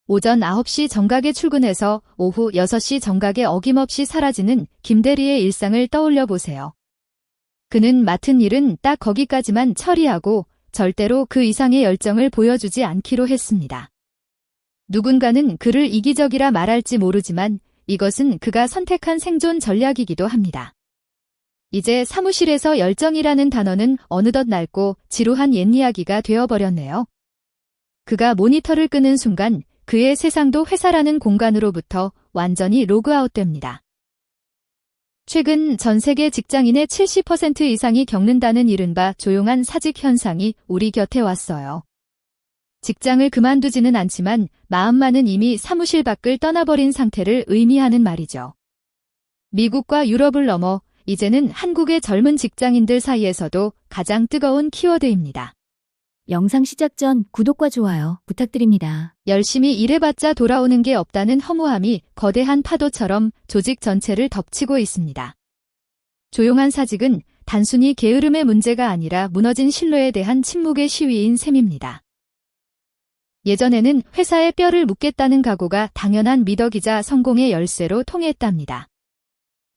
오전 9시 정각에 출근해서 오후 6시 정각에 어김없이 사라지는 김대리의 일상을 떠올려 보세요. 그는 맡은 일은 딱 거기까지만 처리하고 절대로 그 이상의 열정을 보여주지 않기로 했습니다. 누군가는 그를 이기적이라 말할지 모르지만 이것은 그가 선택한 생존 전략이기도 합니다. 이제 사무실에서 열정이라는 단어는 어느덧 낡고 지루한 옛 이야기가 되어버렸네요. 그가 모니터를 끄는 순간 그의 세상도 회사라는 공간으로부터 완전히 로그아웃됩니다. 최근 전 세계 직장인의 70% 이상이 겪는다는 이른바 조용한 사직 현상이 우리 곁에 왔어요. 직장을 그만두지는 않지만 마음만은 이미 사무실 밖을 떠나버린 상태를 의미하는 말이죠. 미국과 유럽을 넘어 이제는 한국의 젊은 직장인들 사이에서도 가장 뜨거운 키워드입니다. 영상 시작 전 구독과 좋아요 부탁드립니다. 열심히 일해봤자 돌아오는 게 없다는 허무함이 거대한 파도처럼 조직 전체를 덮치고 있습니다. 조용한 사직은 단순히 게으름의 문제가 아니라 무너진 신뢰에 대한 침묵의 시위인 셈입니다. 예전에는 회사에 뼈를 묻겠다는 각오가 당연한 미덕이자 성공의 열쇠로 통했답니다.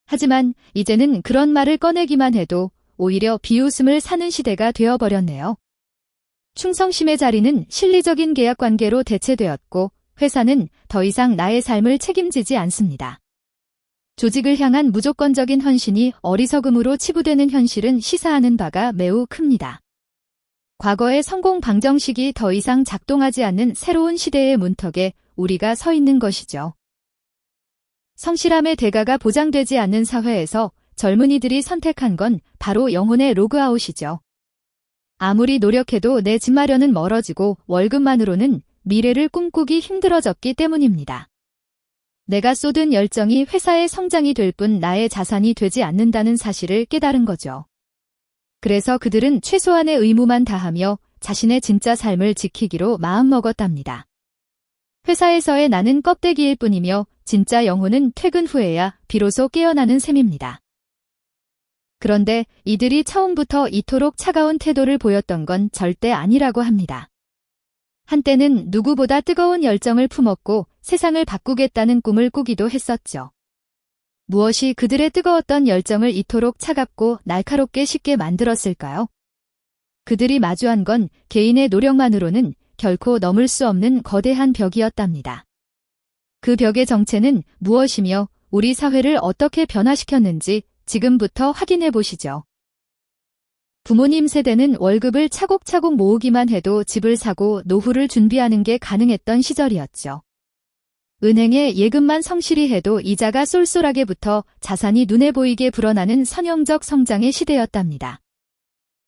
하지만 이제는 그런 말을 꺼내기만 해도 오히려 비웃음을 사는 시대가 되어버렸네요. 충성심의 자리는 실리적인 계약관계로 대체되었고 회사는 더 이상 나의 삶을 책임지지 않습니다. 조직을 향한 무조건적인 헌신이 어리석음으로 치부되는 현실은 시사하는 바가 매우 큽니다. 과거의 성공 방정식이 더 이상 작동하지 않는 새로운 시대의 문턱에 우리가 서 있는 것이죠. 성실함의 대가가 보장되지 않는 사회에서 젊은이들이 선택한 건 바로 영혼의 로그아웃이죠. 아무리 노력해도 내 집 마련은 멀어지고 월급만으로는 미래를 꿈꾸기 힘들어졌기 때문입니다. 내가 쏟은 열정이 회사의 성장이 될 뿐 나의 자산이 되지 않는다는 사실을 깨달은 거죠. 그래서 그들은 최소한의 의무만 다하며 자신의 진짜 삶을 지키기로 마음먹었답니다. 회사에서의 나는 껍데기일 뿐이며 진짜 영혼은 퇴근 후에야 비로소 깨어나는 셈입니다. 그런데 이들이 처음부터 이토록 차가운 태도를 보였던 건 절대 아니라고 합니다. 한때는 누구보다 뜨거운 열정을 품었고 세상을 바꾸겠다는 꿈을 꾸기도 했었죠. 무엇이 그들의 뜨거웠던 열정을 이토록 차갑고 날카롭게 쉽게 만들었을까요? 그들이 마주한 건 개인의 노력만으로는 결코 넘을 수 없는 거대한 벽이었답니다. 그 벽의 정체는 무엇이며 우리 사회를 어떻게 변화시켰는지 지금부터 확인해 보시죠. 부모님 세대는 월급을 차곡차곡 모으기만 해도 집을 사고 노후를 준비하는 게 가능했던 시절이었죠. 은행에 예금만 성실히 해도 이자가 쏠쏠하게 붙어 자산이 눈에 보이게 불어나는 선형적 성장의 시대였답니다.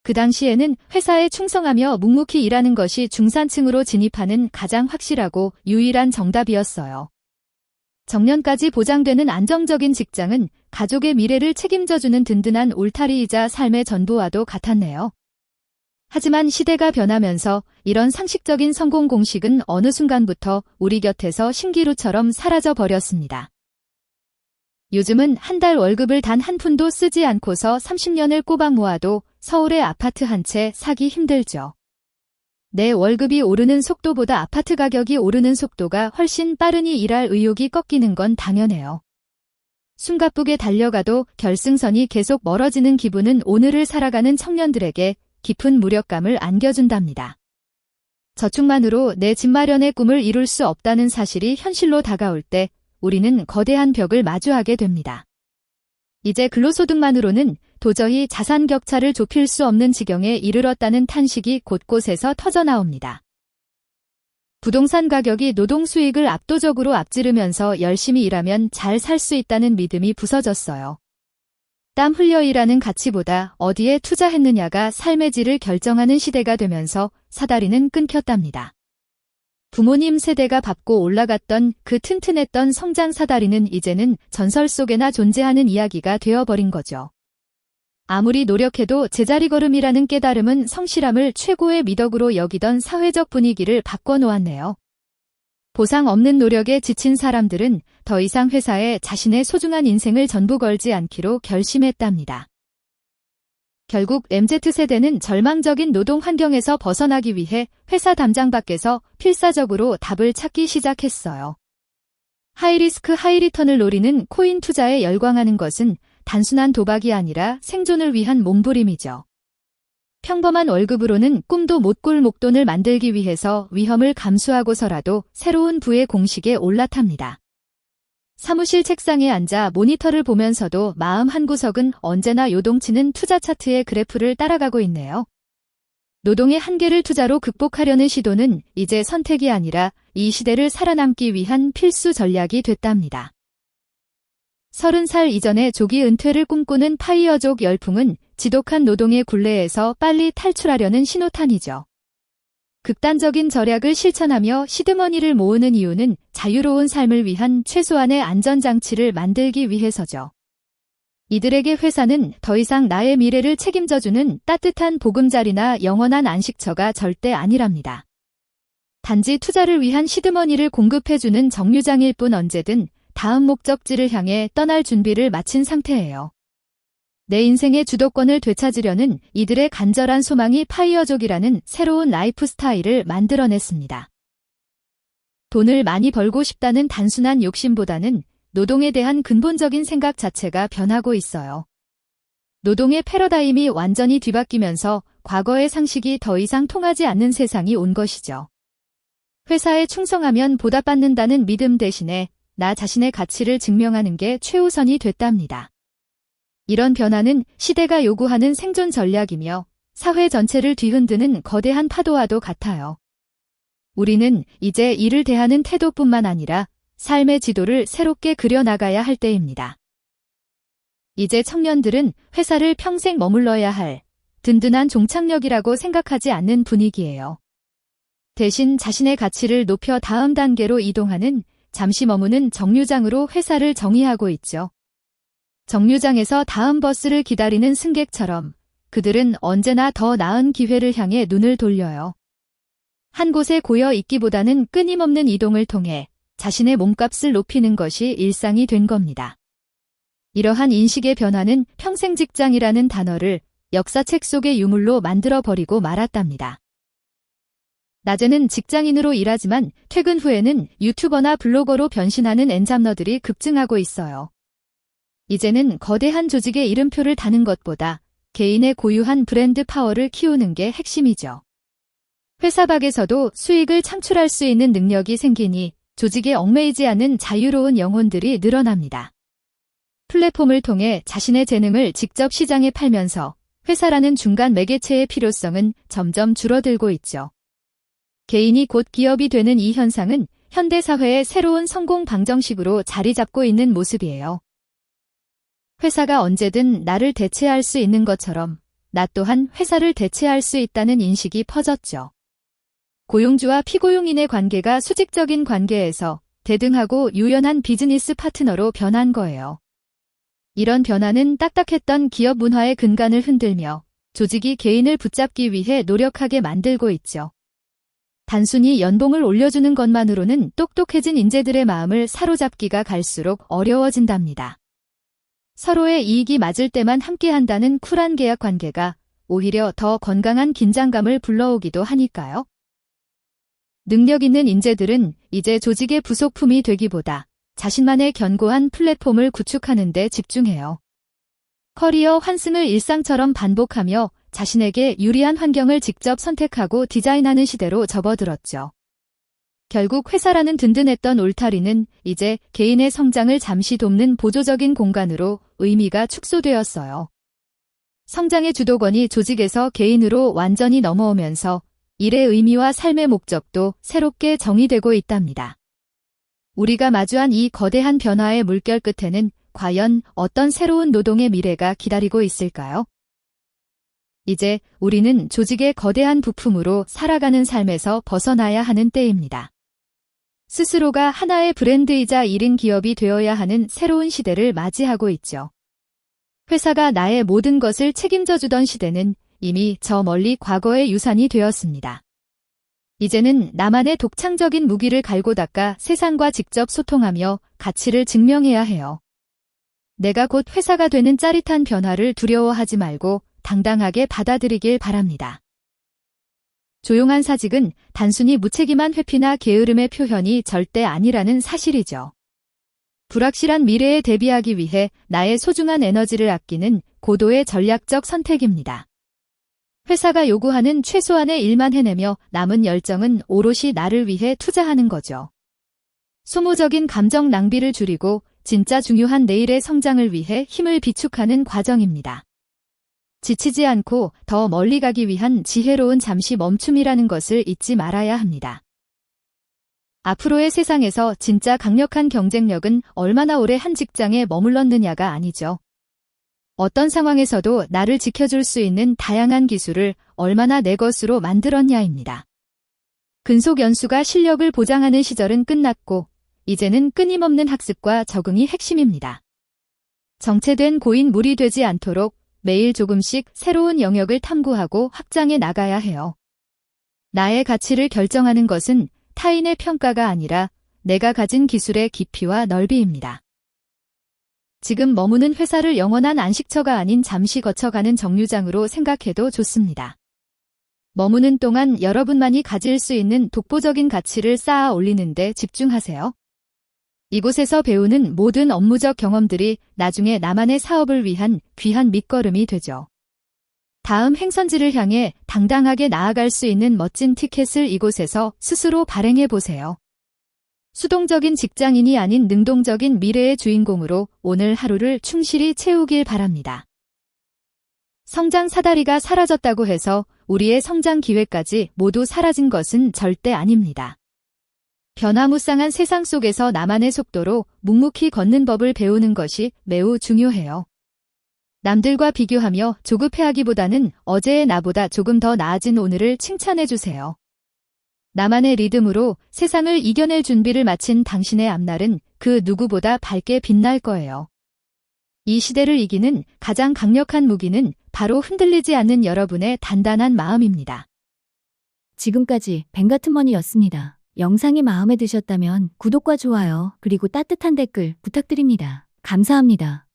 그 당시에는 회사에 충성하며 묵묵히 일하는 것이 중산층으로 진입하는 가장 확실하고 유일한 정답이었어요. 정년까지 보장되는 안정적인 직장은 가족의 미래를 책임져주는 든든한 울타리이자 삶의 전부와도 같았네요. 하지만 시대가 변하면서 이런 상식적인 성공 공식은 어느 순간부터 우리 곁에서 신기루처럼 사라져 버렸습니다. 요즘은 한 달 월급을 단 한 푼도 쓰지 않고서 30년을 꼬박 모아도 서울의 아파트 한 채 사기 힘들죠. 내 월급이 오르는 속도보다 아파트 가격이 오르는 속도가 훨씬 빠르니 일할 의욕이 꺾이는 건 당연해요. 숨가쁘게 달려가도 결승선이 계속 멀어지는 기분은 오늘을 살아가는 청년들에게 깊은 무력감을 안겨준답니다. 저축만으로 내 집 마련의 꿈을 이룰 수 없다는 사실이 현실로 다가올 때 우리는 거대한 벽을 마주하게 됩니다. 이제 근로소득만으로는 도저히 자산 격차를 좁힐 수 없는 지경에 이르렀다는 탄식이 곳곳에서 터져나옵니다. 부동산 가격이 노동 수익을 압도적으로 앞지르면서 열심히 일하면 잘 살 수 있다는 믿음이 부서졌어요. 땀 흘려 일하는 가치보다 어디에 투자했느냐가 삶의 질을 결정하는 시대가 되면서 사다리는 끊겼답니다. 부모님 세대가 밟고 올라갔던 그 튼튼했던 성장 사다리는 이제는 전설 속에나 존재하는 이야기가 되어버린 거죠. 아무리 노력해도 제자리 걸음이라는 깨달음은 성실함을 최고의 미덕으로 여기던 사회적 분위기를 바꿔놓았네요. 보상 없는 노력에 지친 사람들은 더 이상 회사에 자신의 소중한 인생을 전부 걸지 않기로 결심했답니다. 결국 MZ세대는 절망적인 노동 환경에서 벗어나기 위해 회사 담장 밖에서 필사적으로 답을 찾기 시작했어요. 하이리스크 하이리턴을 노리는 코인 투자에 열광하는 것은 단순한 도박이 아니라 생존을 위한 몸부림이죠. 평범한 월급으로는 꿈도 못 꿀 목돈을 만들기 위해서 위험을 감수하고서라도 새로운 부의 공식에 올라탑니다. 사무실 책상에 앉아 모니터를 보면서도 마음 한구석은 언제나 요동치는 투자 차트의 그래프를 따라가고 있네요. 노동의 한계를 투자로 극복하려는 시도는 이제 선택이 아니라 이 시대를 살아남기 위한 필수 전략이 됐답니다. 30살 이전에 조기 은퇴를 꿈꾸는 파이어족 열풍은 지독한 노동의 굴레에서 빨리 탈출하려는 신호탄이죠. 극단적인 절약을 실천하며 시드머니를 모으는 이유는 자유로운 삶을 위한 최소한의 안전장치를 만들기 위해서죠. 이들에게 회사는 더 이상 나의 미래를 책임져주는 따뜻한 보금자리나 영원한 안식처가 절대 아니랍니다. 단지 투자를 위한 시드머니를 공급해주는 정류장일 뿐 언제든 다음 목적지를 향해 떠날 준비를 마친 상태예요. 내 인생의 주도권을 되찾으려는 이들의 간절한 소망이 파이어족이라는 새로운 라이프 스타일을 만들어냈습니다. 돈을 많이 벌고 싶다는 단순한 욕심보다는 노동에 대한 근본적인 생각 자체가 변하고 있어요. 노동의 패러다임이 완전히 뒤바뀌면서 과거의 상식이 더 이상 통하지 않는 세상이 온 것이죠. 회사에 충성하면 보답받는다는 믿음 대신에 나 자신의 가치를 증명하는 게 최우선이 됐답니다. 이런 변화는 시대가 요구하는 생존 전략이며 사회 전체를 뒤흔드는 거대한 파도와도 같아요. 우리는 이제 이를 대하는 태도뿐만 아니라 삶의 지도를 새롭게 그려나가야 할 때입니다. 이제 청년들은 회사를 평생 머물러야 할 든든한 종착역이라고 생각하지 않는 분위기예요. 대신 자신의 가치를 높여 다음 단계로 이동하는 잠시 머무는 정류장으로 회사를 정의하고 있죠. 정류장에서 다음 버스를 기다리는 승객처럼 그들은 언제나 더 나은 기회를 향해 눈을 돌려요. 한 곳에 고여 있기보다는 끊임없는 이동을 통해 자신의 몸값을 높이는 것이 일상이 된 겁니다. 이러한 인식의 변화는 평생 직장이라는 단어를 역사책 속의 유물로 만들어버리고 말았답니다. 낮에는 직장인으로 일하지만 퇴근 후에는 유튜버나 블로거로 변신하는 엔잡러들이 급증하고 있어요. 이제는 거대한 조직의 이름표를 다는 것보다 개인의 고유한 브랜드 파워를 키우는 게 핵심이죠. 회사 밖에서도 수익을 창출할 수 있는 능력이 생기니 조직에 얽매이지 않은 자유로운 영혼들이 늘어납니다. 플랫폼을 통해 자신의 재능을 직접 시장에 팔면서 회사라는 중간 매개체의 필요성은 점점 줄어들고 있죠. 개인이 곧 기업이 되는 이 현상은 현대사회의 새로운 성공 방정식으로 자리 잡고 있는 모습이에요. 회사가 언제든 나를 대체할 수 있는 것처럼 나 또한 회사를 대체할 수 있다는 인식이 퍼졌죠. 고용주와 피고용인의 관계가 수직적인 관계에서 대등하고 유연한 비즈니스 파트너로 변한 거예요. 이런 변화는 딱딱했던 기업 문화의 근간을 흔들며 조직이 개인을 붙잡기 위해 노력하게 만들고 있죠. 단순히 연봉을 올려주는 것만으로는 똑똑해진 인재들의 마음을 사로잡기가 갈수록 어려워진답니다. 서로의 이익이 맞을 때만 함께한다는 쿨한 계약 관계가 오히려 더 건강한 긴장감을 불러오기도 하니까요. 능력 있는 인재들은 이제 조직의 부속품이 되기보다 자신만의 견고한 플랫폼을 구축하는 데 집중해요. 커리어 환승을 일상처럼 반복하며 자신에게 유리한 환경을 직접 선택하고 디자인하는 시대로 접어들었죠. 결국 회사라는 든든했던 울타리는 이제 개인의 성장을 잠시 돕는 보조적인 공간으로 의미가 축소되었어요. 성장의 주도권이 조직에서 개인으로 완전히 넘어오면서 일의 의미와 삶의 목적도 새롭게 정의되고 있답니다. 우리가 마주한 이 거대한 변화의 물결 끝에는 과연 어떤 새로운 노동의 미래가 기다리고 있을까요? 이제 우리는 조직의 거대한 부품으로 살아가는 삶에서 벗어나야 하는 때입니다. 스스로가 하나의 브랜드이자 1인 기업이 되어야 하는 새로운 시대를 맞이하고 있죠. 회사가 나의 모든 것을 책임져 주던 시대는 이미 저 멀리 과거의 유산이 되었습니다. 이제는 나만의 독창적인 무기를 갈고 닦아 세상과 직접 소통하며 가치를 증명해야 해요. 내가 곧 회사가 되는 짜릿한 변화를 두려워하지 말고 당당하게 받아들이길 바랍니다. 조용한 사직은 단순히 무책임한 회피나 게으름의 표현이 절대 아니라는 사실이죠. 불확실한 미래에 대비하기 위해 나의 소중한 에너지를 아끼는 고도의 전략적 선택입니다. 회사가 요구하는 최소한의 일만 해내며 남은 열정은 오롯이 나를 위해 투자하는 거죠. 소모적인 감정 낭비를 줄이고 진짜 중요한 내일의 성장을 위해 힘을 비축하는 과정입니다. 지치지 않고 더 멀리 가기 위한 지혜로운 잠시 멈춤이라는 것을 잊지 말아야 합니다. 앞으로의 세상에서 진짜 강력한 경쟁력은 얼마나 오래 한 직장에 머물렀느냐가 아니죠. 어떤 상황에서도 나를 지켜줄 수 있는 다양한 기술을 얼마나 내 것으로 만들었냐입니다. 근속 연수가 실력을 보장하는 시절은 끝났고, 이제는 끊임없는 학습과 적응이 핵심입니다. 정체된 고인물이 되지 않도록 매일 조금씩 새로운 영역을 탐구하고 확장해 나가야 해요. 나의 가치를 결정하는 것은 타인의 평가가 아니라 내가 가진 기술의 깊이와 넓이입니다. 지금 머무는 회사를 영원한 안식처가 아닌 잠시 거쳐가는 정류장으로 생각해도 좋습니다. 머무는 동안 여러분만이 가질 수 있는 독보적인 가치를 쌓아 올리는 데 집중하세요. 이곳에서 배우는 모든 업무적 경험들이 나중에 나만의 사업을 위한 귀한 밑거름이 되죠. 다음 행선지를 향해 당당하게 나아갈 수 있는 멋진 티켓을 이곳에서 스스로 발행해 보세요. 수동적인 직장인이 아닌 능동적인 미래의 주인공으로 오늘 하루를 충실히 채우길 바랍니다. 성장 사다리가 사라졌다고 해서 우리의 성장 기회까지 모두 사라진 것은 절대 아닙니다. 변화무쌍한 세상 속에서 나만의 속도로 묵묵히 걷는 법을 배우는 것이 매우 중요해요. 남들과 비교하며 조급해하기보다는 어제의 나보다 조금 더 나아진 오늘을 칭찬해주세요. 나만의 리듬으로 세상을 이겨낼 준비를 마친 당신의 앞날은 그 누구보다 밝게 빛날 거예요. 이 시대를 이기는 가장 강력한 무기는 바로 흔들리지 않는 여러분의 단단한 마음입니다. 지금까지 뱅가트머니였습니다. 영상이 마음에 드셨다면 구독과 좋아요, 그리고 따뜻한 댓글 부탁드립니다. 감사합니다.